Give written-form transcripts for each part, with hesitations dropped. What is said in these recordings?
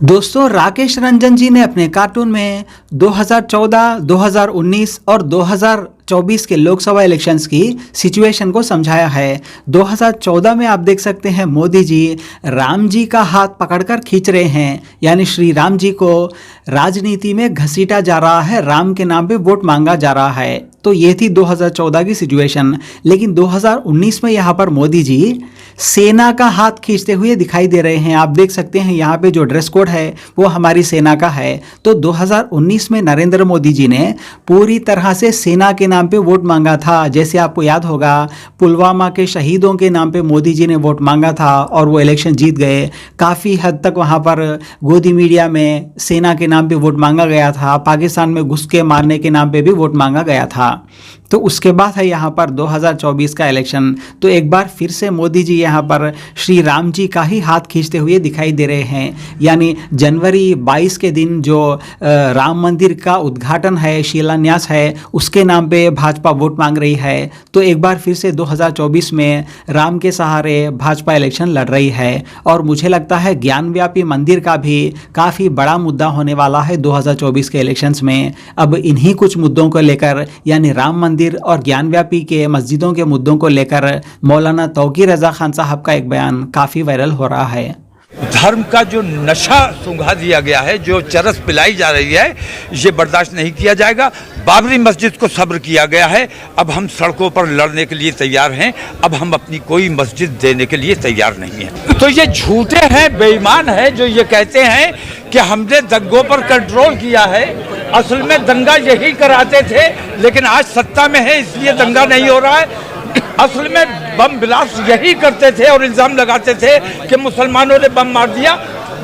दोस्तों, राकेश रंजन जी ने अपने कार्टून में 2014, 2019 और 2024 के लोकसभा इलेक्शंस की सिचुएशन को समझाया है। 2014 में आप देख सकते हैं मोदी जी राम जी का हाथ पकड़कर खींच रहे हैं, यानी श्री राम जी को राजनीति में घसीटा जा रहा है, राम के नाम पे वोट मांगा जा रहा है। तो ये थी 2014 की सिचुएशन। लेकिन 2019 में यहाँ पर मोदी जी सेना का हाथ खींचते हुए दिखाई दे रहे हैं। आप देख सकते हैं यहाँ पे जो ड्रेस कोड है वो हमारी सेना का है। तो 2019 में नरेंद्र मोदी जी ने पूरी तरह से सेना के नाम पे वोट मांगा था। जैसे आपको याद होगा, पुलवामा के शहीदों के नाम पे मोदी जी ने वोट मांगा था और वो इलेक्शन जीत गए। काफ़ी हद तक वहाँ पर गोदी मीडिया में सेना के नाम पे वोट मांगा गया था। पाकिस्तान में घुस के मारने के नाम पे भी वोट मांगा गया था। तो उसके बाद है यहाँ पर 2024 का इलेक्शन। तो एक बार फिर से मोदी जी यहाँ पर श्री राम जी का ही हाथ खींचते हुए दिखाई दे रहे हैं। यानी जनवरी 22 के दिन जो राम मंदिर का उद्घाटन है, शिलान्यास है, उसके नाम पे भाजपा वोट मांग रही है। तो एक बार फिर से 2024 में राम के सहारे भाजपा इलेक्शन लड़ रही है। और मुझे लगता है ज्ञानव्यापी मंदिर का भी काफ़ी बड़ा मुद्दा होने वाला है 2024 के इलेक्शंस में। अब इन्हीं कुछ मुद्दों को लेकर, यानी राम मंदिर और ज्ञानव्यापी के मस्जिदों के मुद्दों को लेकर मौलाना तौकीर रजा खान साहब का एक बयान काफ़ी वायरल हो रहा है। धर्म का जो नशा सुंघा दिया गया है, जो चरस पिलाई जा रही है, ये बर्दाश्त नहीं किया जाएगा। बाबरी मस्जिद को सब्र किया गया है, अब हम सड़कों पर लड़ने के लिए तैयार हैं। अब हम अपनी कोई मस्जिद देने के लिए तैयार नहीं हैं। तो ये झूठे हैं, बेईमान हैं जो ये कहते हैं कि हमने दंगों पर कंट्रोल किया है। असल में दंगा यही कराते थे, लेकिन आज सत्ता में है इसलिए दंगा नहीं हो रहा है। असल में बम ब्लास्ट यही करते थे और इल्जाम लगाते थे कि मुसलमानों ने बम मार दिया।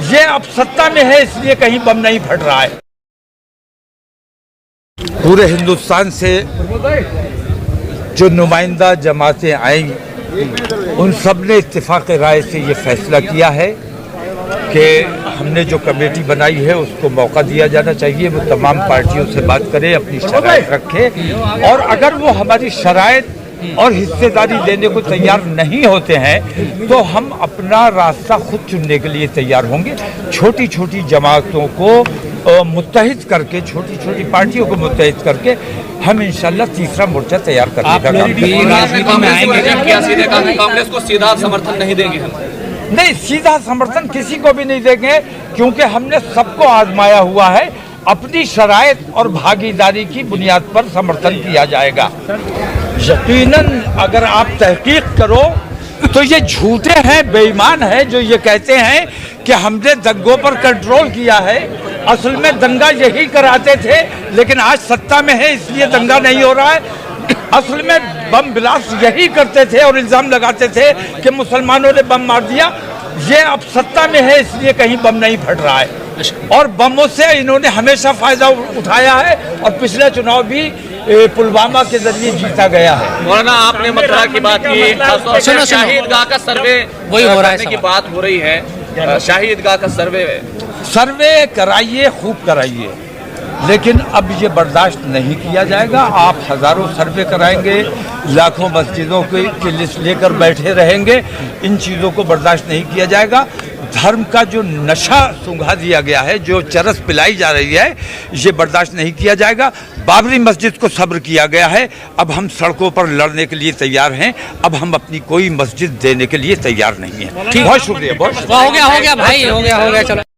ये अब सत्ता में है इसलिए कहीं बम नहीं फट रहा है। पूरे हिंदुस्तान से जो नुमाइंदा जमातें आई, उन सब ने इत्तेफाक राय से ये फैसला किया है कि हमने जो कमेटी बनाई है उसको मौका दिया जाना चाहिए। वो तमाम पार्टियों से बात करे, अपनी शराइत रखे, और अगर वो हमारी शराइत और हिस्सेदारी देने को तैयार नहीं होते हैं तो हम अपना रास्ता खुद चुनने के लिए तैयार होंगे। छोटी छोटी जमातों को मुत्तहिद करके, छोटी छोटी पार्टियों को मुत्तहिद करके हम इंशाल्लाह तीसरा मोर्चा तैयार करने का काम करेंगे। कांग्रेस को सीधा समर्थन नहीं देंगे हम? नहीं, सीधा समर्थन किसी को भी नहीं देंगे, क्योंकि हमने सबको आजमाया हुआ है। अपनी शराइत और भागीदारी की बुनियाद पर समर्थन किया जाएगा। यकीनन अगर आप तहकीक करो तो ये झूठे हैं, बेईमान हैं जो ये कहते हैं कि हमने दंगों पर कंट्रोल किया है। असल में दंगा यही कराते थे, लेकिन आज सत्ता में है इसलिए दंगा नहीं हो रहा है। असल में बम ब्लास्ट यही करते थे और इल्जाम लगाते थे कि मुसलमानों ने बम मार दिया। ये अब सत्ता में है इसलिए कहीं बम नहीं फट रहा है। और बमों से इन्होंने हमेशा फायदा उठाया है और पिछले चुनाव भी पुलवामा के जरिए जीता गया है। मौलाना, आपने मथुरा की बात की, शाही ईदगाह का सर्वे वही हो रहा है की बात हो रही है। शाही ईदगाह का सर्वे कराइए, खूब कराइए, लेकिन अब ये बर्दाश्त नहीं किया जाएगा। आप हज़ारों सर्वे कराएंगे, लाखों मस्जिदों की लिस्ट लेकर बैठे रहेंगे, इन चीज़ों को बर्दाश्त नहीं किया जाएगा। धर्म का जो नशा सुंघा दिया गया है, जो चरस पिलाई जा रही है, ये बर्दाश्त नहीं किया जाएगा। बाबरी मस्जिद को सब्र किया गया है, अब हम सड़कों पर लड़ने के लिए तैयार हैं। अब हम अपनी कोई मस्जिद देने के लिए तैयार नहीं हैं। बहुत शुक्रिया, बहुत हो गया भाई, हो गया चलो।